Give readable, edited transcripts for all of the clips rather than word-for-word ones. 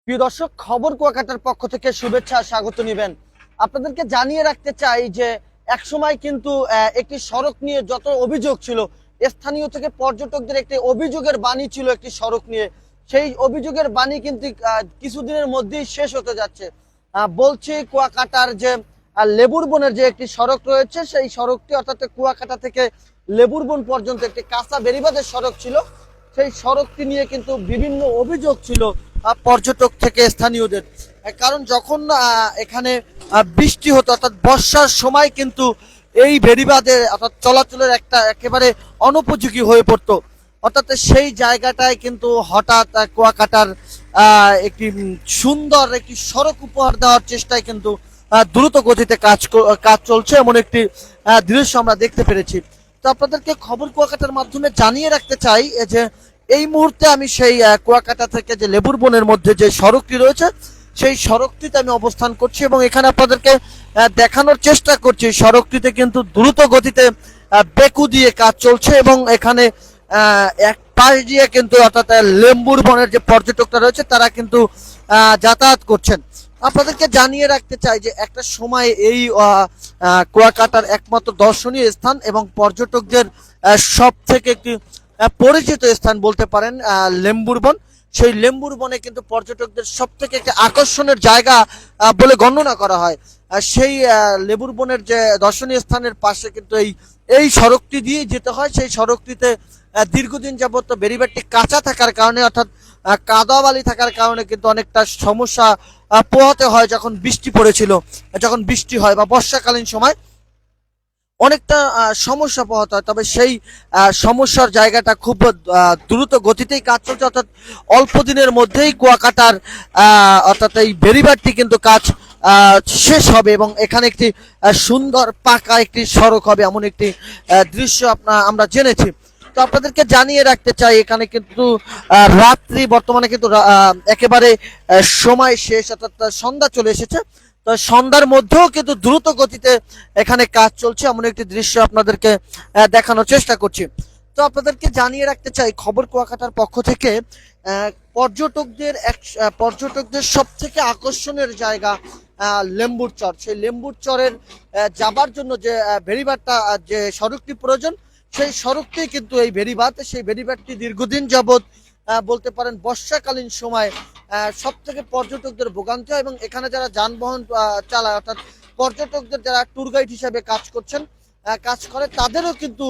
প্রিয় দর্শক, খবর কুয়াকাটার পক্ষ থেকে শুভেচ্ছা স্বাগত নেবেন। আপনাদেরকে জানিয়ে রাখতে চাই যে একসময় কিন্তু একটি সড়ক নিয়ে যত অভিযোগ ছিল, স্থানীয় থেকে পর্যটকদের একটি অভিযোগের বাণী ছিল একটি সড়ক নিয়ে। সেই অভিযোগের বাণী কিন্তু কিছুদিনের মধ্যেই শেষ হতে যাচ্ছে। বলছি কুয়াকাটার যে লেবুর বনের যে একটি সড়ক রয়েছে, সেই সড়কটি অর্থাৎ কুয়াকাটা থেকে লেবুর বন পর্যন্ত একটি কাঁচা বেড়িবাঁধের সড়ক ছিল। সেই সড়কটি নিয়ে কিন্তু বিভিন্ন অভিযোগ ছিল পর্যটক থেকে স্থানীয়দের। কারণ যখন এখানে বৃষ্টি হতো অর্থাৎ বর্ষার সময় কিন্তু এই বেড়িবাঁধে অর্থাৎ চলাচলের একটা একেবারে অনুপযোগী হয়ে পড়তো। অর্থাৎ সেই জায়গাটায় কিন্তু হঠাৎ কুয়াকাটার একটি সুন্দর একটি সড়ক উপহার দেওয়ার চেষ্টায় কিন্তু দ্রুত গতিতে কাজ চলছে, এমন একটি দৃশ্য আমরা দেখতে পেরেছি। তো আপনাদেরকে খবর কুয়াকাটার মাধ্যমে জানিয়ে রাখতে চাই যে এই মুহূর্তে আমি সেই কুয়াকাটা থেকে যে লেবুর বনের মধ্যে যে সড়কটি রয়েছে সেই সড়কটিতে আমি অবস্থান করছি এবং এখানে আপনাদেরকে দেখানোর চেষ্টা করছি সড়কটিতে কিন্তু দ্রুত গতিতে বেকু দিয়ে কাজ চলছে এবং এখানে এক পাশ দিয়ে কিন্তু অর্থাৎ লেবুর বনের যে পর্যটকরা রয়েছে তারা কিন্তু যাতায়াত করছেন। আপনাদেরকে জানিয়ে রাখতে চাই যে একটা সময় এই কুয়াকাটার একমাত্র দর্শনীয় স্থান এবং পর্যটকদের সব থেকে একটি পরিচিত স্থান বলতে পারেন লেম্বুর বন। সেই লেম্বুর বনে কিন্তু পর্যটকদের সব থেকে একটি আকর্ষণের জায়গা বলে গণনা করা হয়। সেই লেবুর বনের যে দর্শনীয় স্থানের পাশে কিন্তু এই সড়কটি দিয়ে যেতে হয়। সেই সড়কটিতে দীর্ঘদিন যাবত বেড়িবাঁধটি কাঁচা থাকার কারণে অর্থাৎ কাদা বালি থাকার কারণে কিন্তু অনেকটা সমস্যা পোহাতে হয়। যখন বৃষ্টি পড়েছিল, যখন বৃষ্টি হয় বা বর্ষাকালীন সময় অনেকটা সমস্যা পোহাতে হয়। তবে সেই সমস্যার জায়গাটা খুব দ্রুত গতিতেই কাজ চলছে, অর্থাৎ অল্প দিনের মধ্যেই কুয়াকাটার অর্থাৎ এই বেড়িবাঁধটি কিন্তু কাজ শেষ হবে এবং এখানে একটি সুন্দর পাকা একটি সড়ক হবে, এমন একটি দৃশ্য আমরা জেনেছি। তো আপনাদেরকে জানিয়ে রাখতে চাই এখানে কিন্তু রাত্রি বর্তমানে কিন্তু একেবারে সময় শেষ, অর্থাৎ সন্ধ্যা চলে এসেছে। তো সন্ধ্যার মধ্যেও কিন্তু দ্রুত গতিতে এখানে কাজ চলছে, এমন একটি দৃশ্য আপনাদেরকে দেখানোর চেষ্টা করছি। তো আপনাদেরকে জানিয়ে রাখতে চাই খবর কুয়াকাটার পক্ষ থেকে পর্যটকদের সব থেকে আকর্ষণের জায়গা লেম্বুর চর। সেই লেম্বুর চরের যাবার জন্য যে বেড়িবাঁধটা যে সড়কটি প্রয়োজন, সেই সড়কটি কিন্তু এই বেড়িবাঁধ। সেই বেড়িবাঁধটি দীর্ঘদিন যাবৎ বলতে পারেন বর্ষাকালীন সময় সব থেকে পর্যটকদের ভোগান্তি হয় এবং এখানে যারা যানবাহন চালায় অর্থাৎ পর্যটকদের যারা ট্যুর গাইড হিসাবে কাজ করে তাদেরও কিন্তু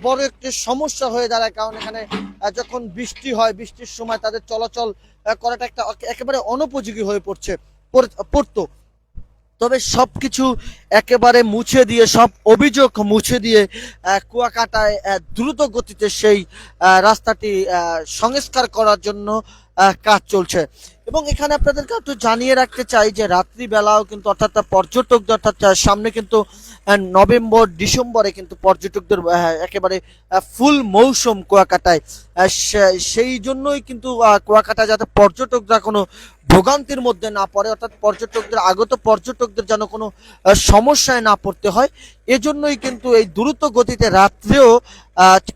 বড় একটি সমস্যা হয়ে দাঁড়ায়। কারণ এখানে যখন বৃষ্টি হয়, বৃষ্টির সময় তাদের চলাচল করাটা একেবারে অনুপযোগী হয়ে পড়তো। তবে সবকিছু একেবারে মুছে দিয়ে, সব অভিযোগ মুছে দিয়ে কুয়াকাটায় দ্রুত গতিতে সেই রাস্তাটি সংস্কার করার জন্য কাজ চলছে। এবং এখানে আপনাদেরকে একটু জানিয়ে রাখতে চাই যে রাত্রিবেলাও কিন্তু অর্থাৎ পর্যটকদের অর্থাৎ সামনে কিন্তু নভেম্বর ডিসেম্বরে কিন্তু পর্যটকদের একেবারে ফুল মৌসুম কুয়াকাটায়। সেই জন্যই কিন্তু কুয়াকাটা যাতে পর্যটকরা কোনো ভোগান্তির মধ্যে না পড়ে, অর্থাৎ আগত পর্যটকদের যেন কোনো সমস্যায় না পড়তে হয়, এজন্যই কিন্তু এই দ্রুত গতিতে রাত্রেও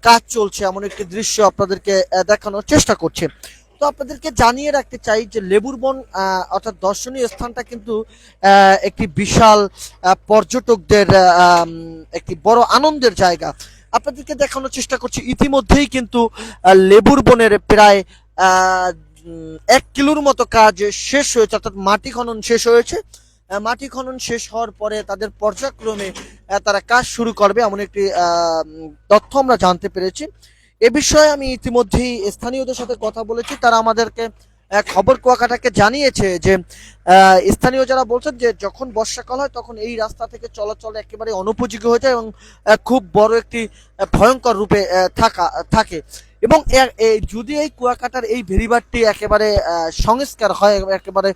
কাজ চলছে, এমন একটি দৃশ্য আপনাদেরকে দেখানোর চেষ্টা করছে। তো আপনাদেরকে জানিয়ে রাখতে চাই যে লেবুর বন অর্থাৎ দর্শনীয় স্থানটা কিন্তু একটি বিশাল পর্যটকদের একটি বড় আনন্দের জায়গা। আপনাদেরকে দেখানোর চেষ্টা করছি ইতিমধ্যেই কিন্তু লেবুর বনের প্রায় 1 কিলোর মতো কাজ শেষ হয়েছে, অর্থাৎ মাটি খনন শেষ হয়েছে। মাটি খনন শেষ হওয়ার পরে তাদের পর্যায়ক্রমে তারা কাজ শুরু করবে, এমন একটি তথ্য আমরা জানতে পেরেছি। এ বিষয়ে আমি ইতিমধ্যেই স্থানীয়দের সাথে কথা বলেছি, তারা আমাদেরকে খবর কুয়াকাটাকে জানিয়েছে যে স্থানীয় যারা বলছেন যে যখন বর্ষাকাল হয় তখন এই রাস্তা থেকে চলাচল একেবারে অনুপযোগী হয়ে যায় এবং খুব বড় একটি ভয়ঙ্কর রূপে থাকে। এবং যদি এই কুয়াকাটার এই বেড়িবাঁধটি একেবারে সংস্কার হয়, একেবারে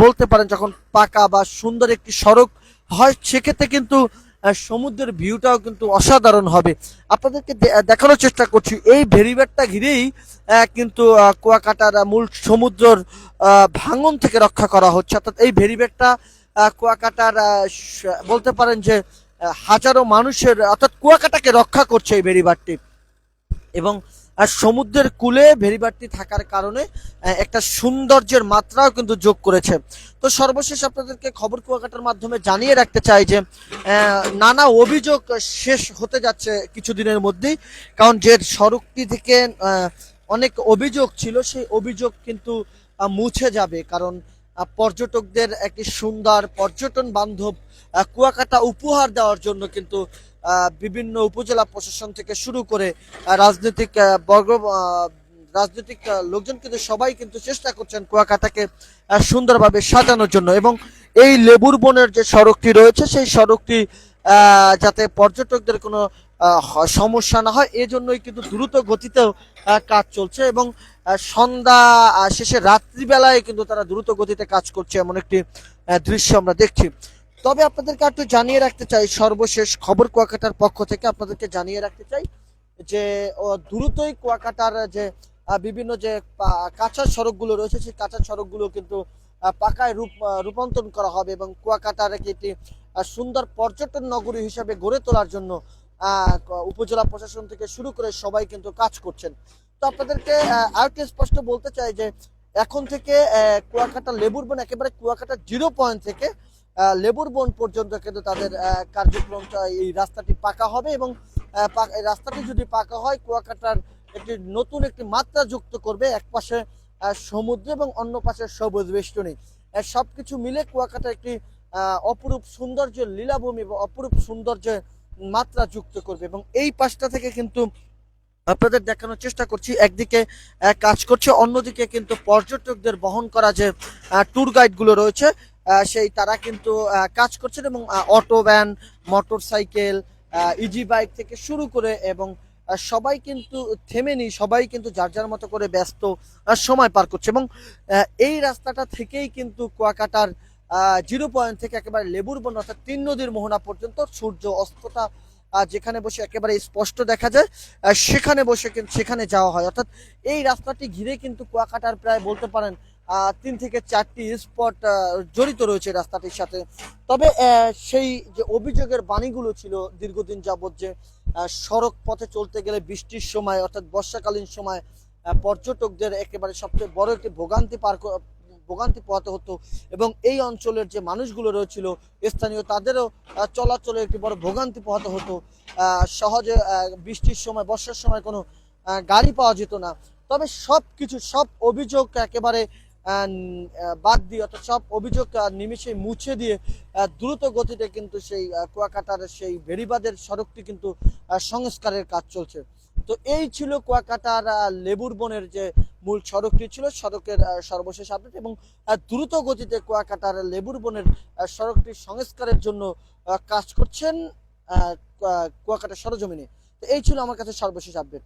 বলতে পারেন যখন পাকা বা সুন্দর একটি সড়ক হয়, সেক্ষেত্রে কিন্তু সমুদ্রের ভিউটাও কিন্তু অসাধারণ হবে। আপনাদেরকে দেখানোর চেষ্টা করছি এই বেড়িবাঁধটা ঘিরেই কিন্তু কুয়াকাটার মূল সমুদ্রের ভাঙন থেকে রক্ষা করা হচ্ছে। অর্থাৎ এই বেড়িবাঁধটা কুয়াকাটার বলতে পারেন যে হাজারো মানুষের অর্থাৎ কুয়াকাটাকে রক্ষা করছে এই বেড়িবাঁধটি। এবং আর সমুদ্রের কূলে ভেরিবারটি থাকার কারণে একটা সৌন্দর্যের মাত্রাও কিন্তু যোগ করেছে। তো সর্বশেষ আপনাদেরকে খবর কুয়াকাটার মাধ্যমে জানিয়ে রাখতে চাই যে নানা অভিযোগ শেষ হতে যাচ্ছে কিছুদিনের মধ্যেই, কারণ যে সড়কটি থেকে অনেক অভিযোগ ছিল সেই অভিযোগ কিন্তু মুছে যাবে, কারণ পর্যটকদের একটি সুন্দর পর্যটন বান্ধব কুয়াকাটা উপহার দেওয়ার জন্য কিন্তু বিভিন্ন উপজেলা প্রশাসন থেকে শুরু করে রাজনৈতিক রাজনৈতিক লোকজন কিন্তু সবাই কিন্তু চেষ্টা করছেন কুয়াকাটাকে সুন্দরভাবে সাজানোর জন্য, এবং এই লেবুর বনের যে সড়কটি রয়েছে সেই সড়কটি যাতে পর্যটকদের কোনো সমস্যা না হয় এজন্যই কিন্তু দ্রুত গতিতেও কাজ চলছে, এবং সন্ধ্যা শেষে রাত্রিবেলায় কিন্তু তারা দ্রুত গতিতে কাজ করছে এমন একটি দৃশ্য আমরা দেখছি। তবে আপনাদেরকে একটু জানিয়ে রাখতে চাই, সর্বশেষ খবর কুয়াকাটার পক্ষ থেকে আপনাদেরকে জানিয়ে রাখতে চাই যে দ্রুতই কুয়াকাটার যে বিভিন্ন যে কাঁচা সড়কগুলো রয়েছে সেই কাঁচা সড়কগুলো কিন্তু পাকায় রূপান্তর করা হবে, এবং কুয়াকাটার একটি সুন্দর পর্যটন নগরী হিসাবে গড়ে তোলার জন্য উপজেলা প্রশাসন থেকে শুরু করে সবাই কিন্তু কাজ করছেন। তো আপনাদেরকে আরেকটু স্পষ্ট বলতে চাই যে এখন থেকে কুয়াকাটা লেবুর বন একেবারে কুয়াকাটা 0 পয়েন্ট থেকে লেবুর বন পর্যন্ত কিন্তু তাদের কার্যক্রমটা এই রাস্তাটি পাকা হবে, এবং রাস্তাটি যদি পাকা হয় কুয়াকাটার একটি নতুন একটি মাত্রা যুক্ত করবে, এক পাশে সমুদ্র এবং অন্য পাশে সবুজ বেষ্টনী, সবকিছু মিলে কুয়াকাটা একটি অপরূপ সৌন্দর্যের লীলাভূমি বা অপরূপ সৌন্দর্যের মাত্রা যুক্ত করবে। এবং এই পাশটা থেকে কিন্তু আপনাদের দেখানোর চেষ্টা করছি, একদিকে কাজ করছে, অন্যদিকে কিন্তু পর্যটকদের বহন করা যে ট্যুর গাইড গুলো রয়েছে সেই তারা কিন্তু কাজ করছেন, এবং auto van, motor cycle, easy bike থেকে শুরু করে, এবং সবাই কিন্তু থেমে নেই, সবাই কিন্তু যার যার মতো করে ব্যস্ত সময় পার করছে, এবং এই রাস্তাটা থেকেই কিন্তু কুয়াকাটার 0 পয়েন্ট থেকে একেবারে লেবুর বন অর্থাৎ 3 নদীর মোহনা পর্যন্ত সূর্য অস্তটা যেখানে বসে একেবারে স্পষ্ট দেখা যায় সেখানে বসে কিন্তু সেখানে যাওয়া হয়, অর্থাৎ এই রাস্তাটি ঘিরে কিন্তু কুয়াকাটার প্রায় বলতে পারেন 3 থেকে 4টি স্পট জড়িত রয়েছে রাস্তাটির সাথে। তবে সেই যে অভিযোগের বাণীগুলো ছিল দীর্ঘদিন যাবৎ যে সড়ক পথে চলতে গেলে বৃষ্টির সময় অর্থাৎ বর্ষাকালীন সময় পর্যটকদের একেবারে সবচেয়ে বড় একটি ভোগান্তি পোহাতে হতো, এবং এই অঞ্চলের যে মানুষগুলো রয়েছিল স্থানীয় তাদেরও চলাচলে একটি বড় ভোগান্তি পোহাতে হতো, সহজে বৃষ্টির সময় বর্ষার সময় কোনো গাড়ি পাওয়া যেত না। তবে সব অভিযোগ একেবারে বাদ দিয়ে অর্থাৎ সব অভিযোগ নিমিশে মুছে দিয়ে দ্রুত গতিতে কিন্তু সেই কুয়াকাটার সেই বেড়িবাঁধের সড়কটি কিন্তু সংস্কারের কাজ চলছে। তো এই ছিল কুয়াকাটার লেবুর বনের যে মূল সড়কটি ছিল সড়কের সর্বশেষ আপডেট, এবং দ্রুত গতিতে কুয়াকাটার লেবুর বনের সড়কটি সংস্কারের জন্য কাজ করছেন কুয়াকাটা সরজমিনে। তো এই ছিল আমার কাছে সর্বশেষ আপডেট।